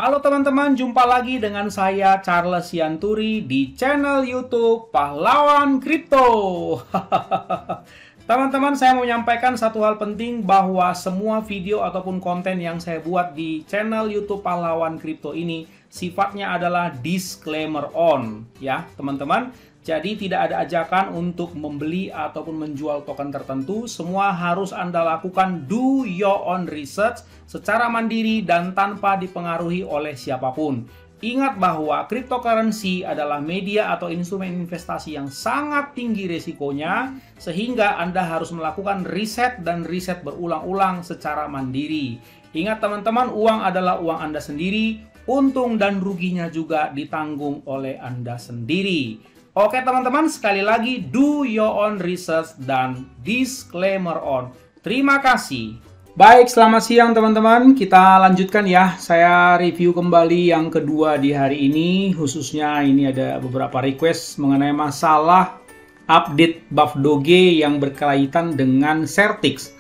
Halo teman-teman, jumpa lagi dengan saya Charles Sianturi di channel YouTube Pahlawan Kripto. Teman-teman, saya mau menyampaikan satu hal penting bahwa semua video ataupun konten yang saya buat di channel YouTube Pahlawan Kripto ini sifatnya adalah disclaimer on, ya teman-teman. Jadi tidak ada ajakan untuk membeli ataupun menjual token tertentu. Semua harus Anda lakukan do your own research secara mandiri dan tanpa dipengaruhi oleh siapapun. Ingat bahwa cryptocurrency adalah media atau instrumen investasi yang sangat tinggi risikonya, sehingga Anda harus melakukan riset dan riset berulang-ulang secara mandiri. Ingat teman-teman, uang adalah uang Anda sendiri, untung dan ruginya juga ditanggung oleh Anda sendiri. Oke teman-teman, sekali lagi do your own research dan disclaimer on. Terima kasih. Baik, selamat siang teman-teman. Kita lanjutkan ya. Saya review kembali yang kedua di hari ini. Khususnya ini ada beberapa request mengenai masalah update buff Doge yang berkaitan dengan Certix.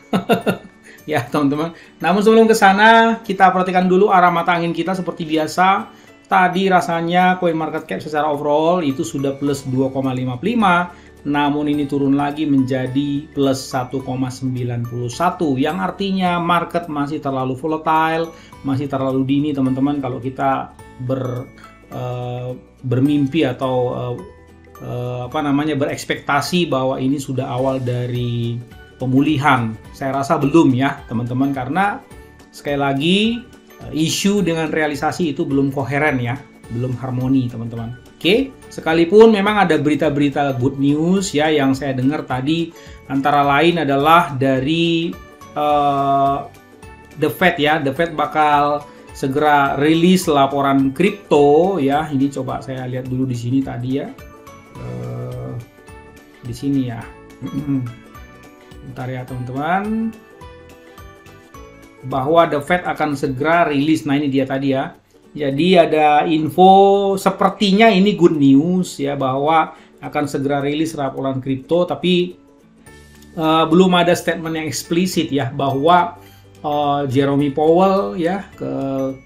Ya teman-teman. Namun sebelum ke sana, kita perhatikan dulu arah mata angin kita seperti biasa. Tadi rasanya CoinMarketCap secara overall itu sudah plus 2,55, namun ini turun lagi menjadi plus 1,91, yang artinya market masih terlalu volatile, masih terlalu dini teman-teman kalau kita bermimpi atau berekspektasi bahwa ini sudah awal dari pemulihan. Saya rasa belum ya teman-teman, karena sekali lagi isu dengan realisasi itu belum koheren ya, belum harmoni teman-teman. Oke, sekalipun memang ada berita-berita good news ya yang saya dengar tadi, antara lain adalah dari The Fed ya, The Fed bakal segera rilis laporan kripto ya. Ini coba saya lihat dulu di sini tadi ya, di sini ya. Bentar ya teman-teman. Bahwa The Fed akan segera rilis. Nah ini dia tadi ya. Jadi ada info sepertinya ini good news ya, bahwa akan segera rilis laporan kripto, tapi belum ada statement yang eksplisit ya bahwa Jerome Powell ya,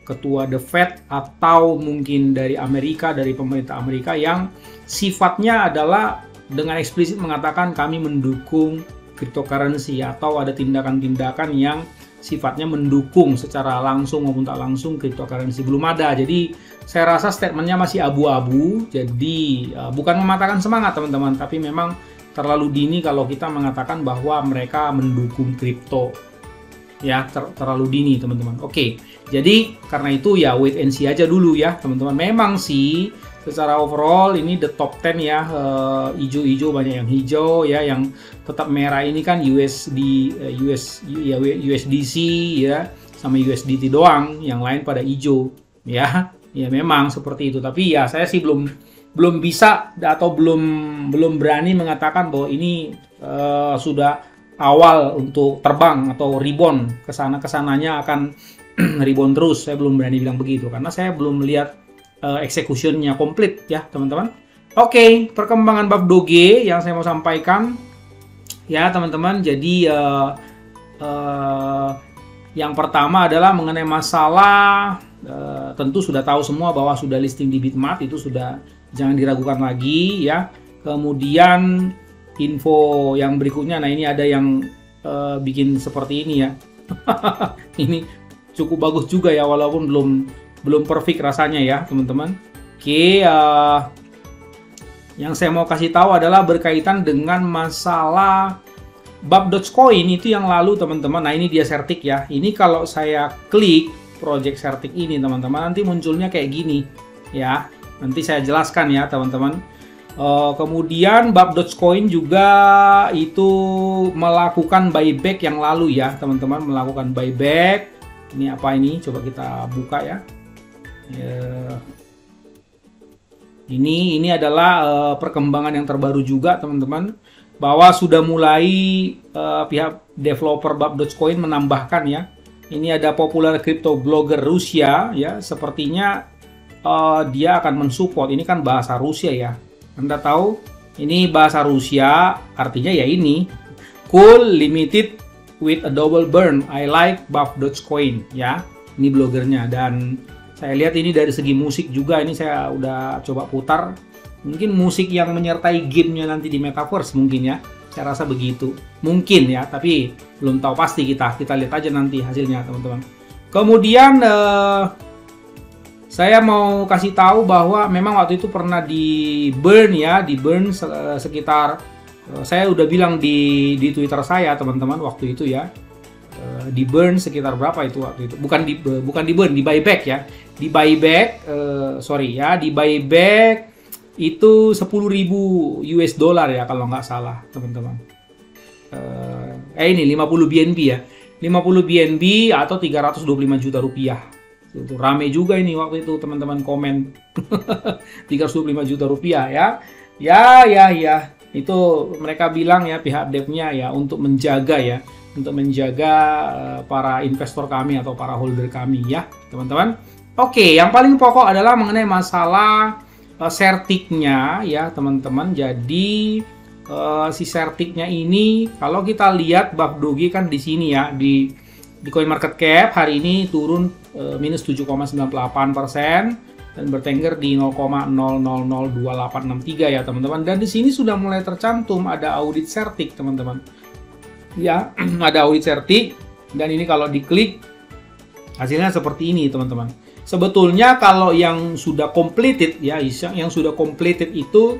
ketua The Fed, atau mungkin dari Amerika, dari pemerintah Amerika, yang sifatnya adalah dengan eksplisit mengatakan kami mendukung cryptocurrency, atau ada tindakan-tindakan yang sifatnya mendukung secara langsung maupun tak langsung cryptocurrency. Belum ada, jadi saya rasa statementnya masih abu-abu. Jadi bukan mematahkan semangat teman-teman, tapi memang terlalu dini kalau kita mengatakan bahwa mereka mendukung kripto ya, terlalu dini teman-teman. Oke, jadi karena itu ya wait and see aja dulu ya teman-teman. Memang sih secara overall ini the top 10 ya, hijau-hijau, banyak yang hijau ya, yang tetap merah ini kan USDC ya, sama USDT doang, yang lain pada hijau ya. Ya memang seperti itu, tapi ya saya sih belum bisa atau belum berani mengatakan bahwa ini sudah awal untuk terbang atau rebound, kesananya akan rebound terus. Saya belum berani bilang begitu karena saya belum melihat execution-nya komplit ya teman-teman. Oke, perkembangan buff Doge yang saya mau sampaikan ya teman-teman. Jadi yang pertama adalah mengenai masalah, tentu sudah tahu semua bahwa sudah listing di Bitmart, itu sudah jangan diragukan lagi ya. Kemudian info yang berikutnya, nah ini ada yang bikin seperti ini ya. Ini cukup bagus juga ya, walaupun belum perfect rasanya ya teman-teman. Oke, yang saya mau kasih tahu adalah berkaitan dengan masalah buff Dogecoin itu yang lalu teman-teman. Nah ini dia Certix ya. Ini kalau saya klik project Certix ini teman-teman, nanti munculnya kayak gini ya. Nanti saya jelaskan ya teman-teman. Kemudian buff Dogecoin juga itu melakukan buyback yang lalu ya teman-teman, melakukan buyback. Ini apa ini? Coba kita buka ya. Ini adalah perkembangan yang terbaru juga teman-teman, bahwa sudah mulai pihak developer buff Dogecoin menambahkan ya. Ini ada popular crypto blogger Rusia ya, sepertinya dia akan mensupport. Ini kan bahasa Rusia ya, Anda tahu ini bahasa Rusia, artinya ya ini cool limited with a double burn, I like buff Dogecoin ya. Ini blogernya, dan Saya lihat ini dari segi musik juga, ini saya udah coba putar. Mungkin musik yang menyertai gamenya nanti di Metaverse mungkin ya. Saya rasa begitu. Mungkin ya, tapi belum tahu pasti kita. Kita lihat aja nanti hasilnya, teman-teman. Kemudian saya mau kasih tahu bahwa memang waktu itu pernah di burn ya, sekitar saya udah bilang di Twitter saya, teman-teman, waktu itu ya. Di burn sekitar berapa itu waktu itu? Bukan di burn, di buyback ya. Di buyback di buyback itu 10.000 US dollar ya kalau nggak salah, teman-teman. Ini 50 BNB ya. 50 BNB atau 325 juta rupiah. Itu rame juga ini waktu itu, teman-teman komen. 325 juta rupiah ya. Ya. Itu mereka bilang ya, pihak devnya ya, untuk menjaga para investor kami atau para holder kami ya, teman-teman. Oke, yang paling pokok adalah mengenai masalah sertiknya ya, teman-teman. Jadi si sertiknya ini kalau kita lihat Bab Doge kan di sini ya, di CoinMarketCap hari ini turun minus 7,98% dan bertengger di 0,002863 ya, teman-teman. Dan di sini sudah mulai tercantum ada audit sertik, teman-teman. Ya, ada audit sertik, dan ini kalau diklik hasilnya seperti ini, teman-teman. Sebetulnya kalau yang sudah completed ya, yang sudah completed itu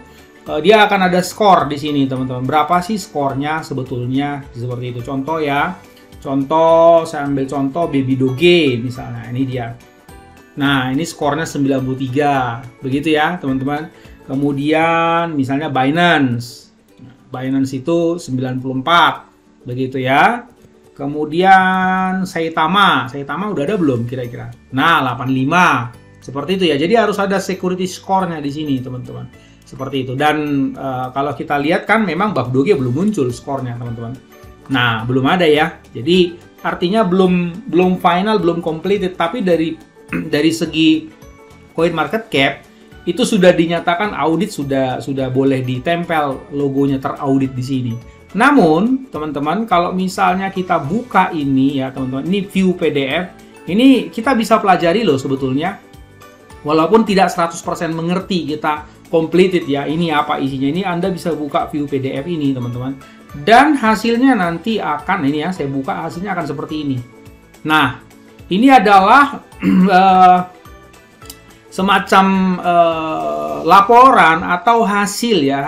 dia akan ada skor di sini, teman-teman. Berapa sih skornya sebetulnya? Seperti itu. Contoh ya. Contoh, saya ambil contoh Baby Doge misalnya. Ini dia. Nah, ini skornya 93. Begitu ya, teman-teman. Kemudian misalnya Binance. Binance itu 94. Begitu ya. Kemudian Saitama udah ada belum kira-kira? Nah, 85. Seperti itu ya. Jadi harus ada security score-nya di sini, teman-teman. Seperti itu. Dan kalau kita lihat kan memang Bab Doge belum muncul skornya, teman-teman. Nah, belum ada ya. Jadi artinya belum final, belum completed, tapi dari segi CoinMarketCap itu sudah dinyatakan audit, sudah boleh ditempel logonya teraudit di sini. Namun, teman-teman, kalau misalnya kita buka ini ya, teman-teman, ini view PDF, ini kita bisa pelajari loh sebetulnya. Walaupun tidak 100% mengerti kita completed ya, ini apa isinya. Ini Anda bisa buka view PDF ini, teman-teman. Dan hasilnya nanti akan, ini ya, saya buka hasilnya akan seperti ini. Nah, ini adalah semacam laporan atau hasil ya,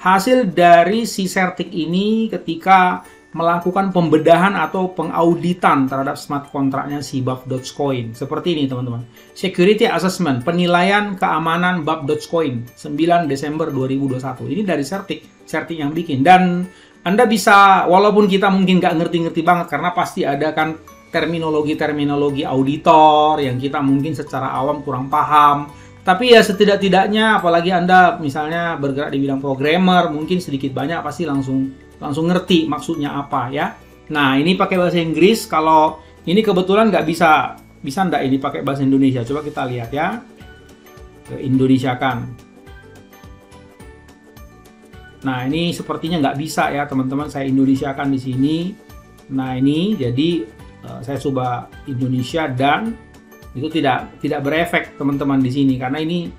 hasil dari si sertik ini ketika melakukan pembedahan atau pengauditan terhadap smart kontraknya si Bab Dogecoin. Seperti ini, teman-teman. Security Assessment, penilaian keamanan Bab Dogecoin 9 Desember 2021. Ini dari sertik yang bikin. Dan Anda bisa, walaupun kita mungkin nggak ngerti-ngerti banget, karena pasti ada kan terminologi auditor yang kita mungkin secara awam kurang paham. Tapi ya setidak-tidaknya, apalagi Anda misalnya bergerak di bidang programmer, mungkin sedikit banyak pasti langsung ngerti maksudnya apa ya. Nah, ini pakai bahasa Inggris. Kalau ini kebetulan nggak bisa nggak ini pakai bahasa Indonesia? Coba kita lihat ya. Ke Indonesia kan. Nah, ini sepertinya nggak bisa ya, teman-teman. Saya Indonesiakan di sini. Nah, ini jadi saya coba Indonesia dan itu tidak berefek, teman-teman, di sini karena ini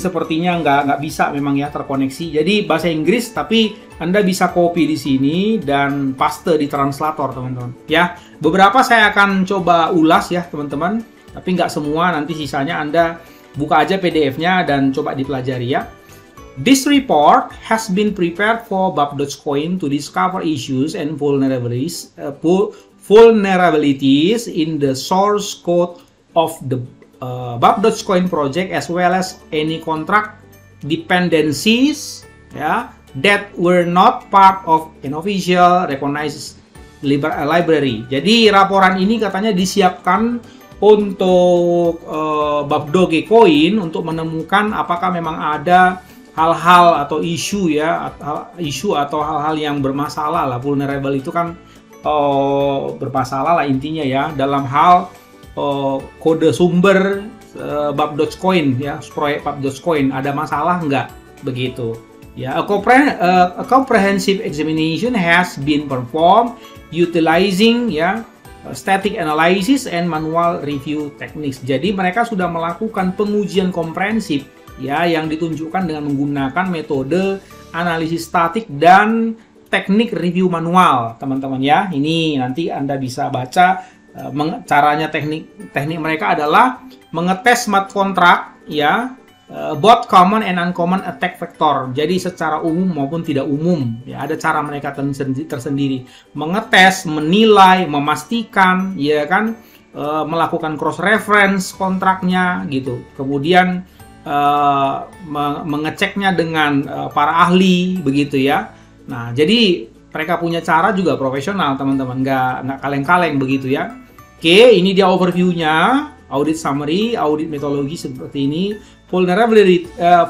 sepertinya nggak bisa memang ya terkoneksi. Jadi bahasa Inggris, tapi Anda bisa copy di sini dan paste di translator, teman-teman. Ya, beberapa saya akan coba ulas ya, teman-teman. Tapi nggak semua, nanti sisanya Anda buka aja PDF-nya dan coba dipelajari ya. This report has been prepared for Bab Dogecoin to discover issues and vulnerabilities in the source code of the Bab Dogecoin project, as well as any contract dependencies that were not part of an official recognized library. Jadi laporan ini katanya disiapkan untuk Bab Dogecoin untuk menemukan apakah memang ada hal-hal atau isu atau hal-hal yang bermasalah lah. Vulnerable itu kan bermasalah lah intinya ya, dalam hal kode sumber Bab Dogecoin ya, proyek Bab Dogecoin ada masalah nggak begitu ya. A comprehensive examination has been performed utilizing static analysis and manual review techniques. Jadi mereka sudah melakukan pengujian komprehensif ya yang ditunjukkan dengan menggunakan metode analisis statik dan teknik review manual, teman-teman ya. Ini nanti Anda bisa baca caranya. Teknik mereka adalah mengetes smart contract ya, both common and uncommon attack vector. Jadi secara umum maupun tidak umum ya, ada cara mereka tersendiri mengetes, menilai, memastikan ya kan, melakukan cross reference kontraknya gitu. Kemudian mengeceknya dengan para ahli begitu ya. Nah, jadi mereka punya cara juga profesional, teman-teman, nggak kaleng-kaleng begitu ya. Oke, ini dia overview-nya, audit summary, audit metodologi seperti ini.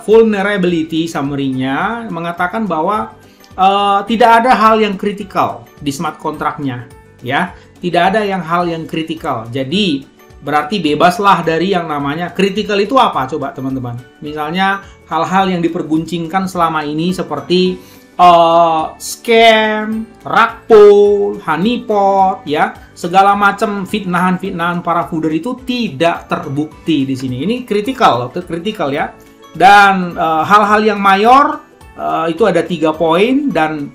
Vulnerability summary-nya mengatakan bahwa tidak ada hal yang kritikal di smart contract-nya ya. Tidak ada hal yang kritikal. Jadi berarti bebaslah dari yang namanya kritikal. Itu apa coba teman-teman? Misalnya hal-hal yang diperguncingkan selama ini seperti scam, rug pull, honeypot ya, segala macam fitnahan para fooder itu tidak terbukti di sini. Ini kritikal ya. Dan hal-hal yang mayor itu ada 3 poin, dan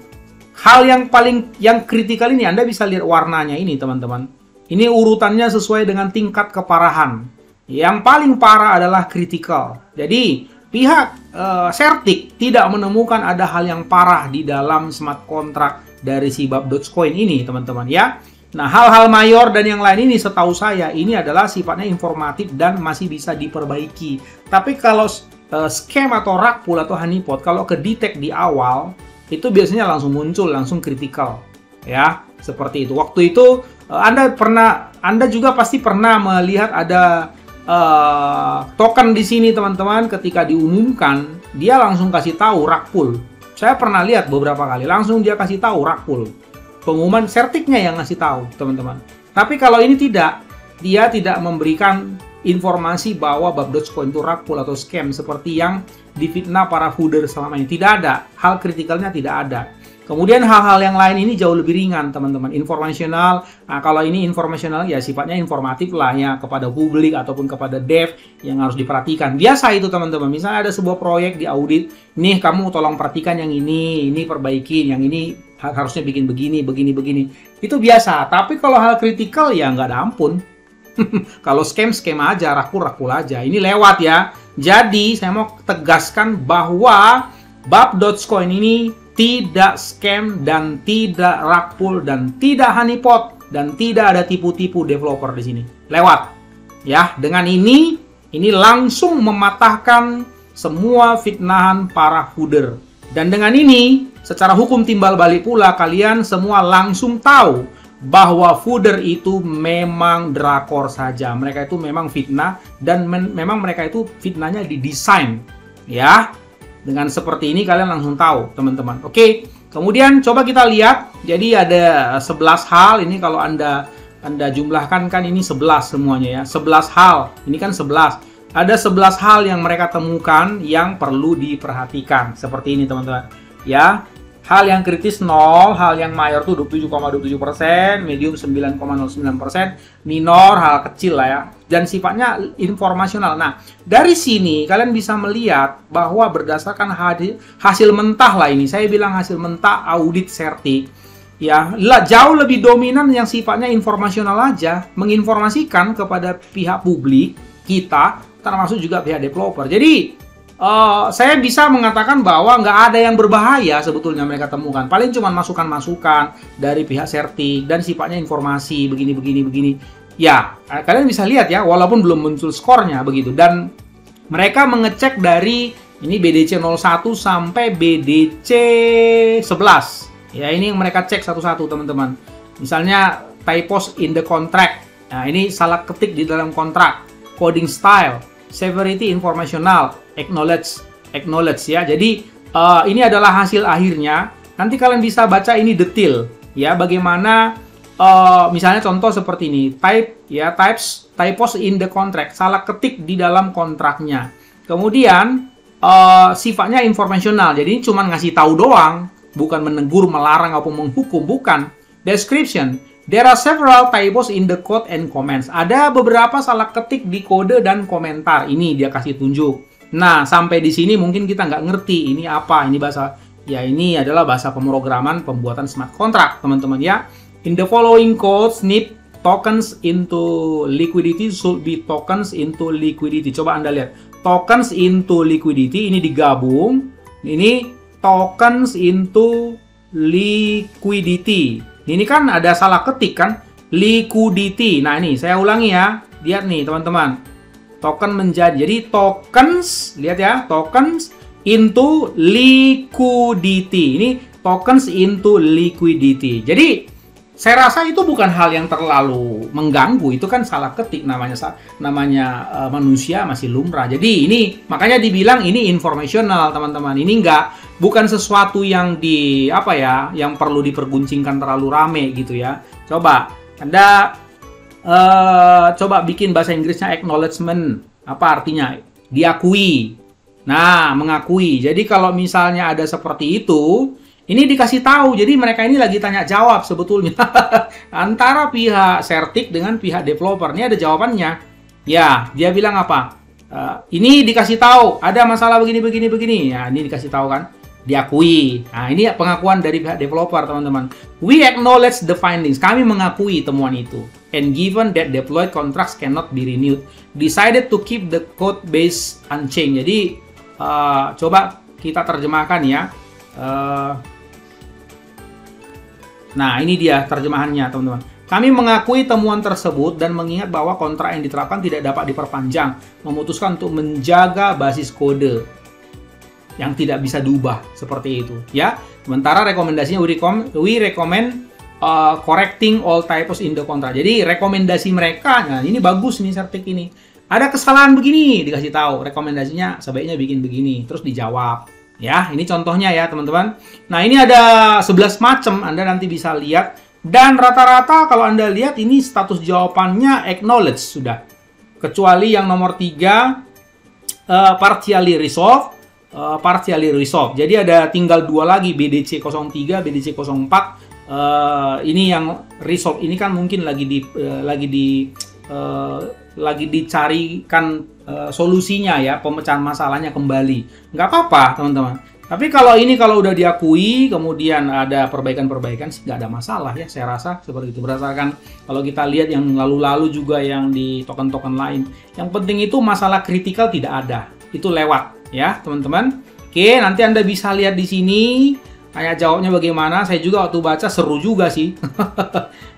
hal yang kritikal ini Anda bisa lihat warnanya ini, teman-teman. Ini urutannya sesuai dengan tingkat keparahan. Yang paling parah adalah kritikal. Jadi pihak Certic tidak menemukan ada hal yang parah di dalam smart contract dari si Bab Dogecoin ini, teman-teman ya. Nah, hal-hal mayor dan yang lain ini setahu saya ini adalah sifatnya informatif dan masih bisa diperbaiki. Tapi kalau scam atau rug pull atau honeypot, kalau ke-detect di awal, itu biasanya langsung muncul, langsung kritikal ya, seperti itu. Waktu itu Anda juga pasti pernah melihat ada token di sini, teman-teman. Ketika diumumkan, dia langsung kasih tahu rug pull. Saya pernah lihat beberapa kali, langsung dia kasih tahu rug pull. Pengumuman Certic-nya yang ngasih tahu, teman-teman. Tapi kalau ini tidak, dia tidak memberikan informasi bahwa Bab Dogecoin itu rug pull atau scam seperti yang difitnah para fooder selama ini. Tidak ada, hal kritikalnya tidak ada. Kemudian hal-hal yang lain ini jauh lebih ringan, teman-teman. Informasional. Nah, kalau ini informasional ya sifatnya informatif lah ya, kepada publik ataupun kepada dev yang harus diperhatikan. Biasa itu, teman-teman. Misalnya ada sebuah proyek di audit, nih kamu tolong perhatikan yang ini perbaikin, yang ini harusnya bikin begini. Itu biasa. Tapi kalau hal kritikal ya nggak ada ampun. Kalau scam aja, rakul aja. Ini lewat ya. Jadi saya mau tegaskan bahwa Bab Dogecoin ini tidak scam dan tidak rug pull dan tidak honeypot dan tidak ada tipu-tipu developer di sini. Lewat. Ya, dengan ini langsung mematahkan semua fitnahan para fooder. Dan dengan ini, secara hukum timbal balik pula, kalian semua langsung tahu bahwa fooder itu memang drakor saja. Mereka itu memang fitnah, dan memang mereka itu fitnahnya didesain. Ya, dengan seperti ini kalian langsung tahu, teman-teman. Oke, kemudian coba kita lihat. Jadi ada 11 hal. Ini kalau Anda jumlahkan kan ini 11 semuanya ya. 11 hal. Ini kan 11. Ada 11 hal yang mereka temukan yang perlu diperhatikan. Seperti ini, teman-teman. Ya. Hal yang kritis 0, hal yang mayor tuh 27,27%, medium 9,09%, minor hal kecil lah ya, dan sifatnya informasional. Nah, dari sini kalian bisa melihat bahwa berdasarkan hasil mentah lah ini, saya bilang hasil mentah audit Certic, ya, jauh lebih dominan yang sifatnya informasional aja, menginformasikan kepada pihak publik kita, termasuk juga pihak developer. Jadi saya bisa mengatakan bahwa nggak ada yang berbahaya sebetulnya mereka temukan. Paling cuma masukan-masukan dari pihak Certic dan sifatnya informasi begini. Ya, kalian bisa lihat ya, walaupun belum muncul skornya begitu. Dan mereka mengecek dari ini BDC 01 sampai BDC 11. Ya, ini yang mereka cek satu-satu, teman-teman. Misalnya typos in the contract. Nah, ini salah ketik di dalam kontrak. Coding style, severity informational, acknowledge ya. Jadi ini adalah hasil akhirnya. Nanti kalian bisa baca ini detail ya, bagaimana misalnya contoh seperti ini, typos in the contract, salah ketik di dalam kontraknya. Kemudian sifatnya informasional. Jadi ini cuma ngasih tahu doang, bukan menegur, melarang ataupun menghukum, bukan. Description, There are several typos in the code and comments. Ada beberapa salah ketik di kode dan komentar. Ini dia kasih tunjuk. Nah, sampai di sini mungkin kita nggak ngerti ini apa. Ini bahasa, ya ini adalah bahasa pemrograman pembuatan smart contract, teman-teman ya. In the following code, snip tokens into liquidity should be tokens into liquidity. Coba Anda lihat. Tokens into liquidity ini digabung. Ini tokens into liquidity. Ini kan ada salah ketik kan, liquidity. Nah ini saya ulangi ya, lihat nih teman-teman. Token menjadi, jadi tokens, lihat ya, tokens into liquidity. Ini tokens into liquidity. Jadi saya rasa itu bukan hal yang terlalu mengganggu. Itu kan salah ketik, namanya manusia masih lumrah. Jadi ini makanya dibilang ini informational teman-teman. Ini bukan sesuatu yang yang perlu diperguncingkan terlalu rame gitu ya. Coba Anda coba bikin bahasa Inggrisnya acknowledgement. Apa artinya? Diakui. Nah, mengakui. Jadi kalau misalnya ada seperti itu, ini dikasih tahu. Jadi mereka ini lagi tanya jawab sebetulnya antara pihak Certic dengan pihak developer. Ini ada jawabannya. Ya, dia bilang apa? Ini dikasih tahu ada masalah begini. Ya, ini dikasih tahu kan? Diakui. Nah, ini pengakuan dari pihak developer, teman-teman. We acknowledge the findings. Kami mengakui temuan itu. And given that deployed contracts cannot be renewed, decided to keep the code base unchanged. Jadi, coba kita terjemahkan ya. Nah, ini dia terjemahannya, teman-teman. Kami mengakui temuan tersebut dan mengingat bahwa kontrak yang diterapkan tidak dapat diperpanjang, memutuskan untuk menjaga basis kode yang tidak bisa diubah seperti itu, ya. Sementara rekomendasinya we recommend correcting all typos in the contract. Jadi rekomendasi mereka, nah ini bagus nih Certic ini. Ada kesalahan begini, dikasih tahu. Rekomendasinya sebaiknya bikin begini, terus dijawab. Ya, ini contohnya ya teman-teman. Nah ini ada 11 macam, Anda nanti bisa lihat. Dan rata-rata kalau Anda lihat ini status jawabannya acknowledge sudah. Kecuali yang nomor 3 partially resolved. Jadi ada tinggal 2 lagi, BDC 03, BDC 04. Ini yang resolve ini kan mungkin lagi dicarikan solusinya ya, pemecahan masalahnya kembali. Nggak apa-apa teman-teman. Tapi kalau udah diakui, kemudian ada perbaikan-perbaikan sih nggak ada masalah ya, saya rasa seperti itu. Berdasarkan kalau kita lihat yang lalu-lalu juga yang di token-token lain. Yang penting itu masalah kritikal tidak ada, itu lewat ya teman-teman. Oke, nanti Anda bisa lihat di sini. Tanya jawabnya bagaimana? Saya juga waktu baca seru juga sih.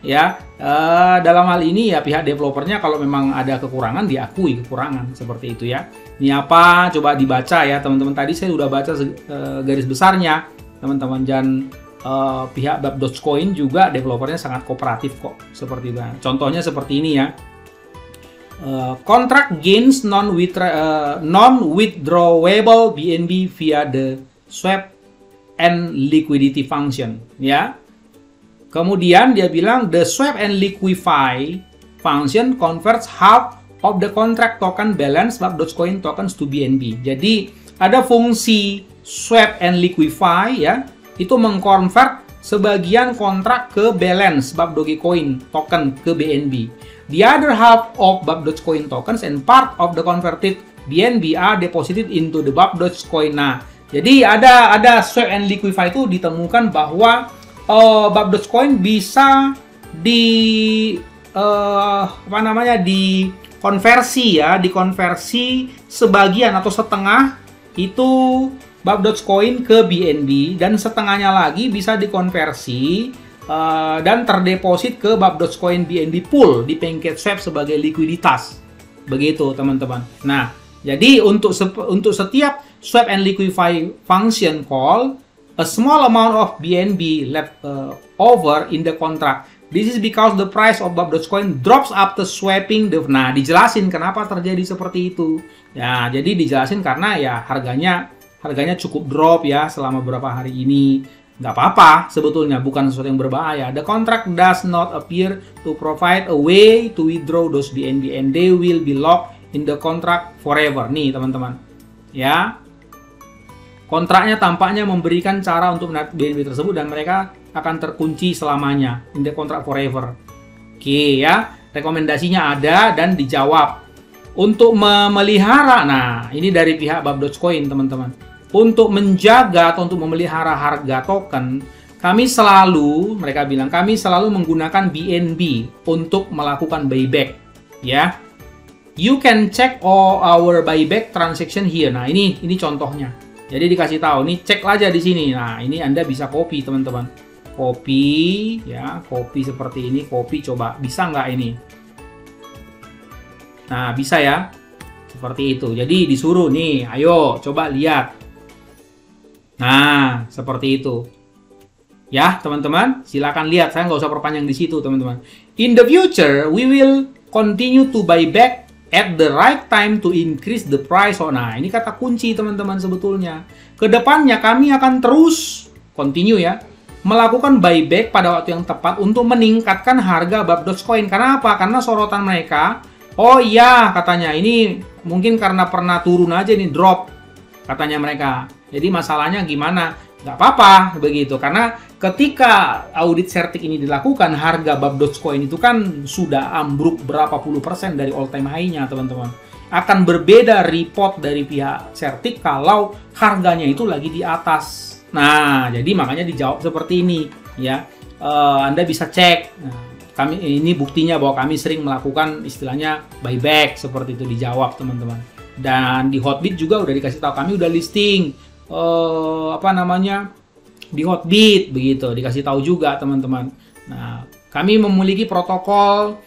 Ya, dalam hal ini ya pihak developernya kalau memang ada kekurangan diakui kekurangan seperti itu ya. Ini apa? Coba dibaca ya teman-teman. Tadi saya udah baca garis besarnya teman-teman. Dan pihak Dogecoin juga developernya sangat kooperatif kok seperti itu. Contohnya seperti ini ya. Contract gains non-withdrawable BNB via the swap and liquidity function ya. Kemudian dia bilang the swap and liquify function converts half of the contract token balance of Dogecoin tokens to BNB. Jadi ada fungsi swap and liquify ya, itu mengkonvert sebagian kontrak ke balance bab Dogecoin token ke BNB. The other half of bab Dogecoin tokens and part of the converted BNB are deposited into the bab Dogecoin. Nah, jadi ada swap and liquify itu ditemukan bahwa bab Dogecoin bisa dikonversi sebagian atau setengah itu bab Dogecoin ke BNB dan setengahnya lagi bisa dikonversi dan terdeposit ke bab Dogecoin BNB pool di PancakeSwap sebagai likuiditas. Begitu teman-teman. Nah, jadi untuk setiap swap and liquify function call, a small amount of BNB left over in the contract. This is because the price of bab Dogecoin drops after swapping the. Nah, dijelasin kenapa terjadi seperti itu. Ya, jadi dijelasin karena ya harganya cukup drop ya selama beberapa hari ini. Nggak apa-apa sebetulnya, bukan sesuatu yang berbahaya. The contract does not appear to provide a way to withdraw those BNB and they will be locked in the contract forever. Nih teman-teman. Ya. Kontraknya tampaknya memberikan cara untuk menarik BNB tersebut dan mereka akan terkunci selamanya in the contract forever. Oke ya, rekomendasinya ada dan dijawab. Untuk memelihara, nah ini dari pihak Bab Dogecoin teman-teman. Untuk menjaga atau untuk memelihara harga token, mereka bilang kami selalu menggunakan BNB untuk melakukan buyback. Ya, you can check all our buyback transaction here. Nah ini contohnya. Jadi dikasih tahu, nih cek aja di sini. Nah ini Anda bisa copy teman-teman. Copy, ya copy seperti ini. Copy coba, bisa nggak ini? Nah, bisa ya. Seperti itu. Jadi disuruh nih, ayo coba lihat. Nah, seperti itu. Ya, teman-teman, silakan lihat. Saya nggak usah perpanjang di situ, teman-teman. In the future, we will continue to buy back at the right time to increase the price. Oh, nah, ini kata kunci, teman-teman, sebetulnya. Kedepannya kami akan terus continue ya, melakukan buyback pada waktu yang tepat untuk meningkatkan harga Bab Dogecoin. Karena apa? Karena sorotan mereka, oh iya katanya ini mungkin karena pernah turun aja nih, drop katanya mereka. Jadi masalahnya gimana? Nggak apa-apa begitu, karena ketika audit Certik ini dilakukan, harga Bab Dogecoin itu kan sudah ambruk berapa puluh persen dari all time high-nya teman-teman. Akan berbeda report dari pihak Certik kalau harganya itu lagi di atas. Nah, jadi makanya dijawab seperti ini ya. Anda bisa cek. Nah, ini buktinya bahwa kami sering melakukan istilahnya buyback, seperti itu dijawab teman-teman. Dan di Hotbit juga udah dikasih tahu, kami udah listing di Hotbit begitu, dikasih tahu juga teman-teman. Nah, kami memiliki protokol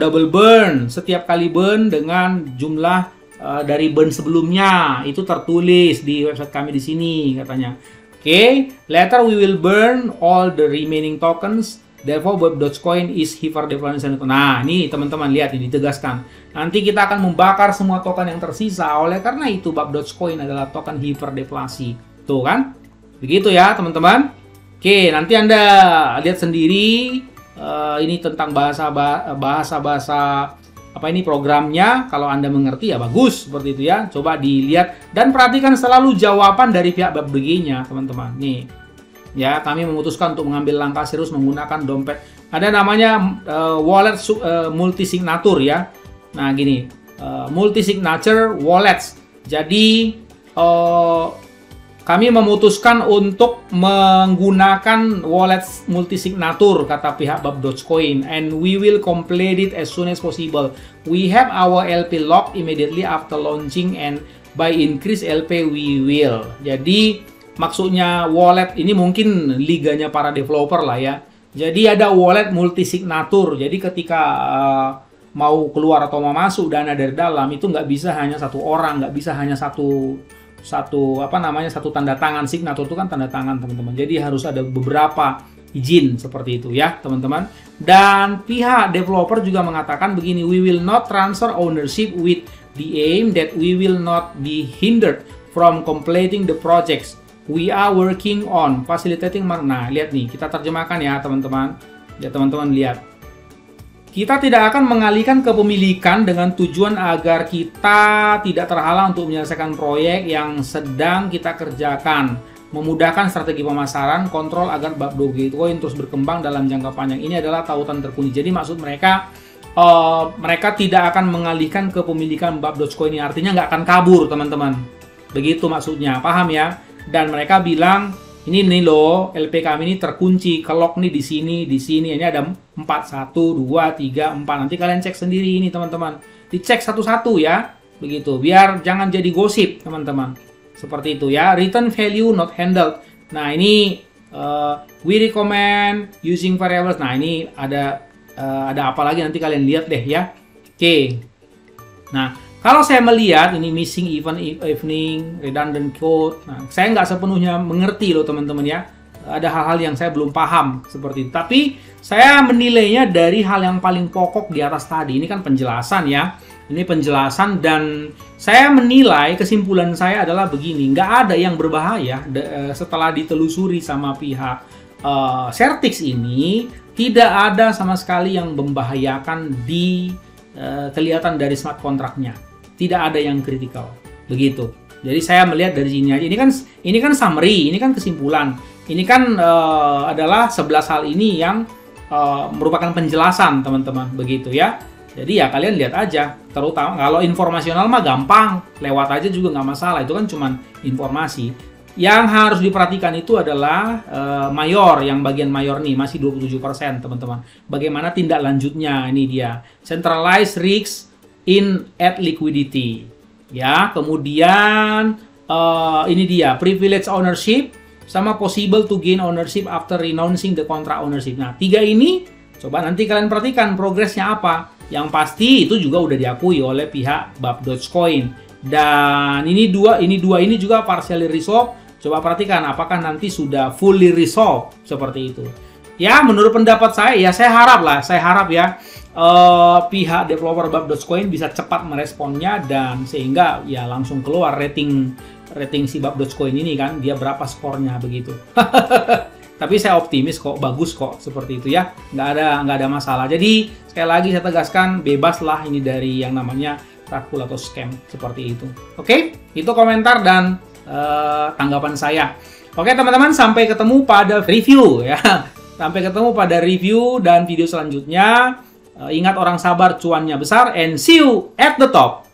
double burn, setiap kali burn dengan jumlah dari burn sebelumnya itu tertulis di website kami di sini katanya. Oke, later we will burn all the remaining tokens. Therefore, Bab Dogecoin is hyperdeflation. Nah, ini teman-teman lihat ini ditegaskan. Nanti kita akan membakar semua token yang tersisa. Oleh karena itu, Bab Dogecoin adalah token hiperdeflasi. Tuh kan? Begitu ya, teman-teman. Oke, nanti Anda lihat sendiri ini tentang bahasa-bahasa apa ini programnya. Kalau Anda mengerti ya bagus, seperti itu ya. Coba dilihat dan perhatikan selalu jawaban dari pihak Bab BG-nya, teman-teman. Nih. Ya, kami memutuskan untuk mengambil langkah serius menggunakan dompet. Ada namanya wallet multisignature ya. Nah, gini, multisignature wallets. Jadi kami memutuskan untuk menggunakan wallet multisignature kata pihak Bab Dogecoin, and we will complete it as soon as possible. We have our LP locked immediately after launching, and by increase LP we will. Jadi maksudnya wallet ini mungkin liganya para developer lah ya. Jadi ada wallet multisignature. Jadi ketika mau keluar atau mau masuk dana dari dalam itu nggak bisa hanya satu orang, nggak bisa hanya satu tanda tangan. Signature itu kan tanda tangan teman-teman. Jadi harus ada beberapa izin seperti itu ya teman-teman. Dan pihak developer juga mengatakan begini, we will not transfer ownership with the aim that we will not be hindered from completing the projects. We are working on facilitating. Nah, lihat nih, kita terjemahkan ya teman-teman. Ya teman-teman lihat. Kita tidak akan mengalihkan kepemilikan dengan tujuan agar kita tidak terhalang untuk menyelesaikan proyek yang sedang kita kerjakan. Memudahkan strategi pemasaran, kontrol agar Bab Dogecoin terus berkembang dalam jangka panjang. Ini adalah tautan terkunci. Jadi maksud mereka, mereka tidak akan mengalihkan kepemilikan Bab Dogecoin ini. Artinya nggak akan kabur teman-teman. Begitu maksudnya, paham ya? Dan mereka bilang, ini nih loh, LP kami ini terkunci, kelok nih di sini. Ini ada 4, 1, 2, 3, 4. Nanti kalian cek sendiri ini teman-teman. Dicek satu-satu ya, begitu. Biar jangan jadi gosip teman-teman. Seperti itu ya. Return value not handled. Nah ini we recommend using variables. Nah ini ada apa lagi nanti kalian lihat deh ya. Oke. Nah. Kalau saya melihat ini missing evening, redundant code, nah, saya nggak sepenuhnya mengerti loh teman-teman ya. Ada hal-hal yang saya belum paham seperti itu. Tapi saya menilainya dari hal yang paling pokok di atas tadi. Ini kan penjelasan ya. Ini penjelasan dan saya menilai kesimpulan saya adalah begini. Nggak ada yang berbahaya setelah ditelusuri sama pihak Certik ini. Tidak ada sama sekali yang membahayakan kelihatan dari smart kontraknya. Tidak ada yang kritikal, begitu. Jadi saya melihat dari sini aja. Ini kan summary, ini kan kesimpulan. Ini kan adalah 11 hal ini yang merupakan penjelasan teman-teman, begitu ya. Jadi ya kalian lihat aja. Terutama kalau informasional mah gampang, lewat aja juga nggak masalah. Itu kan cuman informasi. Yang harus diperhatikan itu adalah mayor, yang bagian mayor nih masih 27% teman-teman. Bagaimana tindak lanjutnya? Ini dia. Centralized risk in at liquidity. Ya, kemudian ini dia privilege ownership sama possible to gain ownership after renouncing the contract ownership. Nah, 3 ini coba nanti kalian perhatikan progresnya apa. Yang pasti itu juga udah diakui oleh pihak Bab Dogecoin. Dan ini dua ini juga partially resolved. Coba perhatikan apakah nanti sudah fully resolved seperti itu. Ya, menurut pendapat saya, ya saya harap ya pihak developer Bab Dogecoin bisa cepat meresponnya dan sehingga ya langsung keluar rating si Bab Dogecoin ini kan, dia berapa skornya begitu. Tapi saya optimis kok, bagus kok seperti itu ya, nggak ada masalah. Jadi sekali lagi saya tegaskan, bebaslah ini dari yang namanya rakul atau scam seperti itu. Oke, itu komentar dan tanggapan saya. Oke teman-teman, sampai ketemu pada review ya. Sampai ketemu pada review dan video selanjutnya. Ingat, orang sabar cuannya besar, and see you at the top.